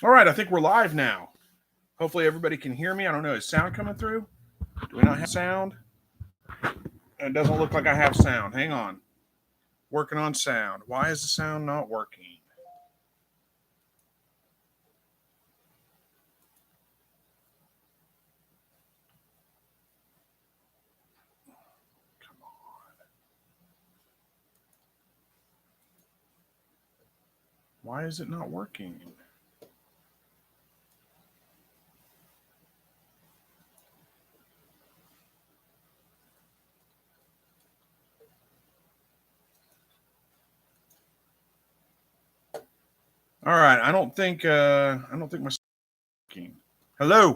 All right, I think we're live now. Hopefully everybody can hear me. I don't know, is sound coming through? Do we not have sound? It doesn't look like I have sound. Hang on. Working on sound. Why is the sound not working? Come on. Why is it not working? All right, I don't think my working. Hello.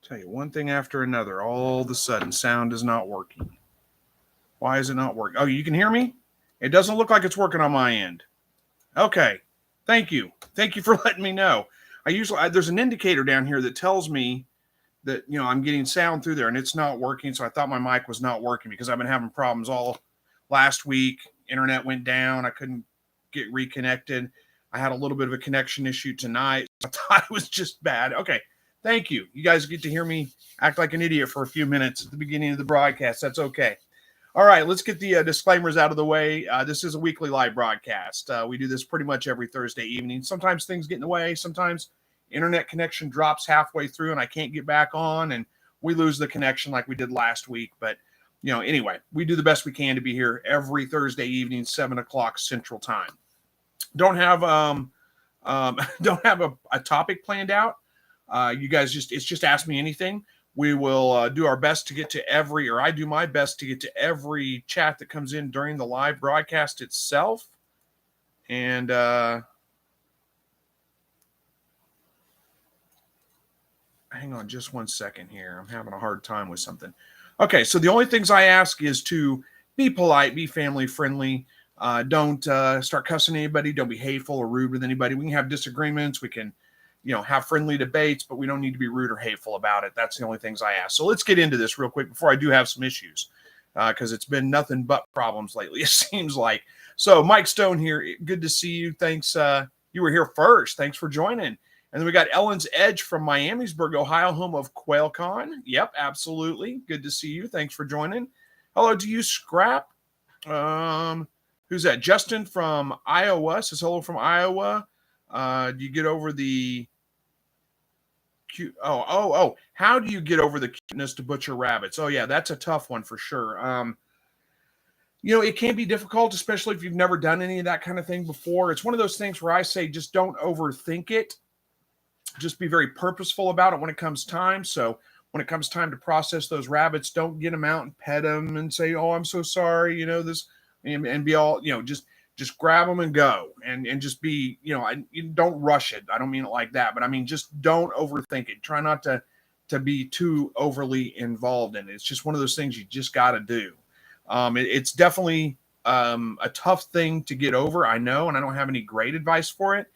Tell you one thing after another. All of a sudden, sound is not working. Why is it not working? Oh, you can hear me? It doesn't look like it's working on my end. Okay. Thank you. Thank you for letting me know. There's an indicator down here that tells me that I'm getting sound through there and it's not working. So I thought my mic was not working because I've been having problems all last week. Internet went down. I couldn't get reconnected. I had a little bit of a connection issue tonight. I thought it was just bad. Okay. Thank you. You guys get to hear me act like an idiot for a few minutes at the beginning of the broadcast. That's okay. All right, let's get the disclaimers out of the way. This is a weekly live broadcast. We do this pretty much every Thursday evening. Sometimes things get in the way. Sometimes internet connection drops halfway through and I can't get back on and we lose the connection like we did last week. But, anyway, we do the best we can to be here every Thursday evening, 7 o'clock Central Time. Don't have don't have a topic planned out. You guys it's just ask me anything. We will do our best to get to I do my best to get to every chat that comes in during the live broadcast itself. And hang on just 1 second here. I'm having a hard time with something. Okay, so the only things I ask is to be polite, be family friendly. Don't start cussing anybody. Don't be hateful or rude with anybody. We can have disagreements. We can have friendly debates, but we don't need to be rude or hateful about it. That's the only things I ask. So let's get into this real quick before I do have some issues, because it's been nothing but problems lately, it seems like. So Mike Stone here. Good to see you. Thanks. You were here first. Thanks for joining. And then we got Ellen's Edge from Miamisburg, Ohio, home of QuailCon. Yep, absolutely. Good to see you. Thanks for joining. Hello to you, Scrap. Who's that? Justin from Iowa says hello from Iowa. Do you get over the cute? Oh! How do you get over the cuteness to butcher rabbits? Oh yeah, that's a tough one for sure. It can be difficult, especially if you've never done any of that kind of thing before. It's one of those things where I say just don't overthink it. Just be very purposeful about it when it comes time. So when it comes time to process those rabbits, don't get them out and pet them and say, "Oh, I'm so sorry," this, and be all, just grab them and go and just be, don't rush it. I don't mean it like that, but I mean, just don't overthink it. Try not to be too overly involved in it. It's just one of those things you just got to do. It's definitely a tough thing to get over. I know, and I don't have any great advice for it.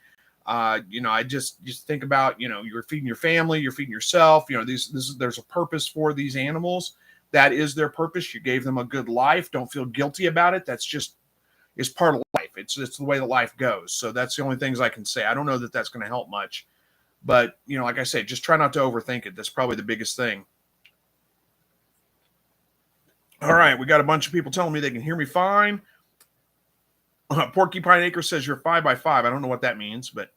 I just think about, you're feeding your family, you're feeding yourself, there's a purpose for these animals. That is their purpose. You gave them a good life. Don't feel guilty about it. It's part of life. It's the way that life goes. So that's the only things I can say. I don't know that that's going to help much, but like I say, just try not to overthink it. That's probably the biggest thing. All right. We got a bunch of people telling me they can hear me fine. Porcupine Acre says you're 5x5. I don't know what that means, but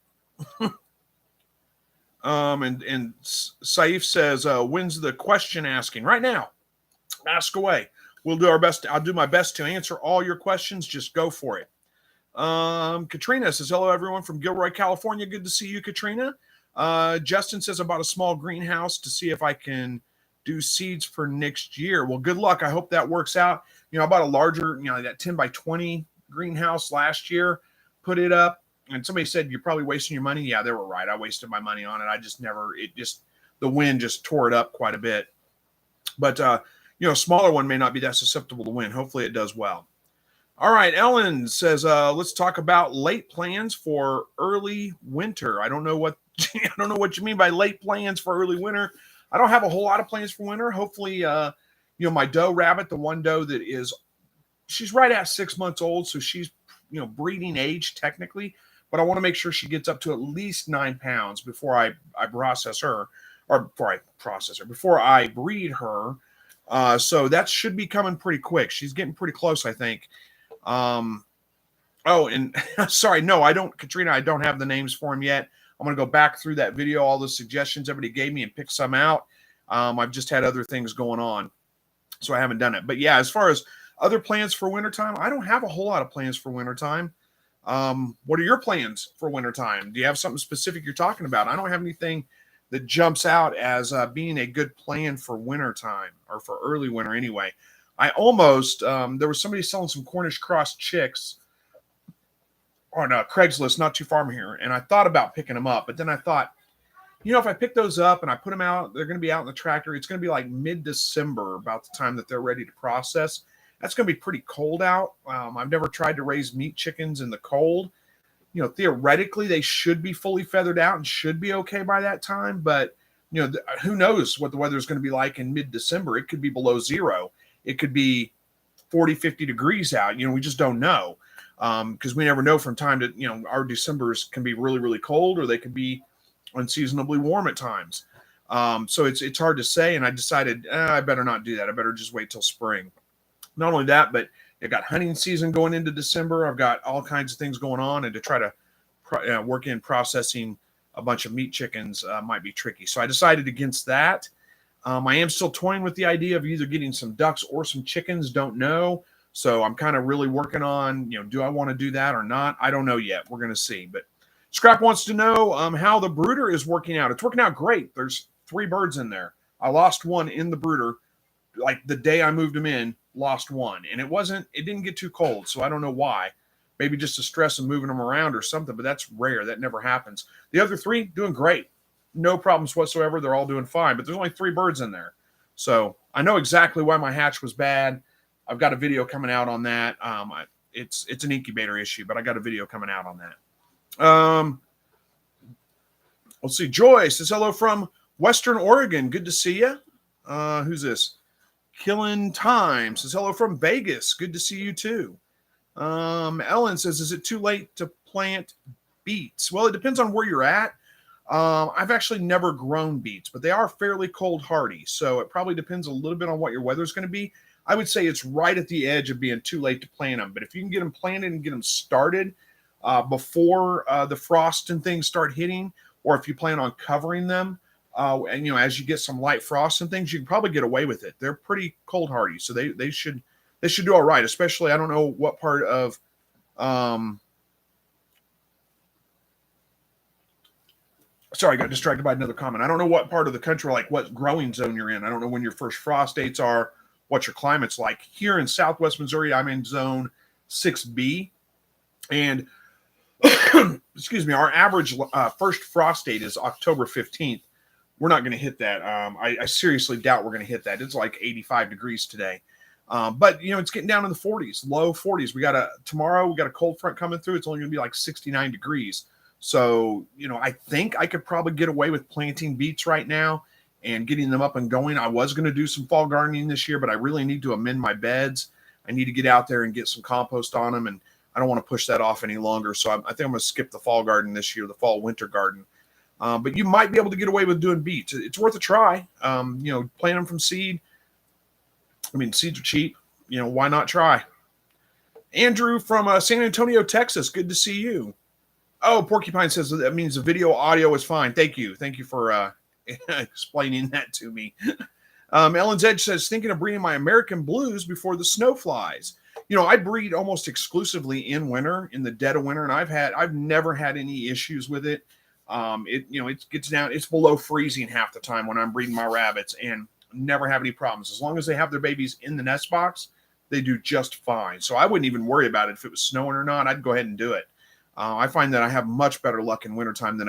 and Saif says, when's the question asking? Right now. Ask away. We'll do our best. I'll do my best to answer all your questions. Just go for it. Katrina says, hello, everyone from Gilroy, California. Good to see you, Katrina. Justin says, I bought a small greenhouse to see if I can do seeds for next year. Well, good luck. I hope that works out. I bought a larger, that 10 by 20 greenhouse last year, put it up. And somebody said, you're probably wasting your money. Yeah, they were right. I wasted my money on it. The wind just tore it up quite a bit. But, a smaller one may not be that susceptible to wind. Hopefully it does well. All right. Ellen says, let's talk about late plans for early winter. I don't know what you mean by late plans for early winter. I don't have a whole lot of plans for winter. Hopefully, my doe rabbit, the one doe that is she's right at 6 months old, so she's, breeding age technically, but I want to make sure she gets up to at least 9 pounds before I process her, or before I breed her. So that should be coming pretty quick. She's getting pretty close, I think. Oh, and sorry, no, I don't, Katrina, I don't have the names for him yet. I'm going to go back through that video, all the suggestions everybody gave me, and pick some out. I've just had other things going on, so I haven't done it. But yeah, as far as other plans for wintertime, I don't have a whole lot of plans for wintertime. What are your plans for wintertime? Do you have something specific you're talking about? I don't have anything that jumps out as being a good plan for wintertime, or for early winter anyway. I almost, there was somebody selling some Cornish cross chicks on Craigslist not too far from here, and I thought about picking them up, but then I thought, if I pick those up and I put them out, they're going to be out in the tractor. It's going to be like mid-December, about the time that they're ready to process. That's going to be pretty cold out. I've never tried to raise meat chickens in the cold. Theoretically, they should be fully feathered out and should be okay by that time. But, who knows what the weather is going to be like in mid-December. It could be below zero. It could be 40, 50 degrees out. We just don't know. Because we never know from time to, our Decembers can be really, really cold, or they could be unseasonably warm at times. So it's hard to say. And I decided, I better not do that. I better just wait till spring. Not only that, but I've got hunting season going into December. I've got all kinds of things going on, and to try to work in processing a bunch of meat chickens might be tricky. So I decided against that. I am still toying with the idea of either getting some ducks or some chickens. Don't know. So I'm kind of really working on, do I want to do that or not? I don't know yet. We're going to see. But Scrap wants to know how the brooder is working out. It's working out great. There's 3 birds in there. I lost one in the brooder, like the day I moved them in, lost one. And it didn't get too cold, so I don't know why. Maybe just the stress of moving them around or something, but that's rare. That never happens. The other 3 doing great. No problems whatsoever. They're all doing fine, but there's only 3 birds in there. So I know exactly why my hatch was bad. I've got a video coming out on that. It's an incubator issue, but I got a video coming out on that. Let's see. Joy says hello from Western Oregon. Good to see you. Who's this? Killing Time says hello from Vegas. Good to see you too. Ellen says, is it too late to plant beets? Well, it depends on where you're at. I've actually never grown beets, but they are fairly cold hardy. So it probably depends a little bit on what your weather's going to be. I would say it's right at the edge of being too late to plant them. But if you can get them planted and get them started before the frost and things start hitting, or if you plan on covering them, and as you get some light frost and things, you can probably get away with it. They're pretty cold hardy, so they should do all right. Especially, I don't know what part of sorry, I got distracted by another comment. I don't know what part of the country, like what growing zone you're in. I don't know when your first frost dates are, what your climate's like. Here in Southwest Missouri, I'm in zone 6B. And, excuse me, our average first frost date is October 15th. We're not going to hit that. I seriously doubt we're going to hit that. It's like 85 degrees today. But, it's getting down in the 40s, low 40s. Tomorrow we got a cold front coming through. It's only going to be like 69 degrees. So, I think I could probably get away with planting beets right now and getting them up and going. I was going to do some fall gardening this year, but I really need to amend my beds. I need to get out there and get some compost on them, and I don't want to push that off any longer. So I think I'm going to skip the fall garden this year, the fall winter garden. But you might be able to get away with doing beets. It's worth a try. Plant them from seed. I mean, seeds are cheap. Why not try? Andrew from San Antonio, Texas. Good to see you. Oh, Porcupine says that means the video audio is fine. Thank you. Thank you for explaining that to me. Ellen's Edge says, thinking of breeding my American Blues before the snow flies. I breed almost exclusively in winter, in the dead of winter, and I've never had any issues with it. It gets down, it's below freezing half the time when I'm breeding my rabbits, and never have any problems. As long as they have their babies in the nest box, they do just fine. So I wouldn't even worry about it if it was snowing or not. I'd go ahead and do it. I find that I have much better luck in wintertime than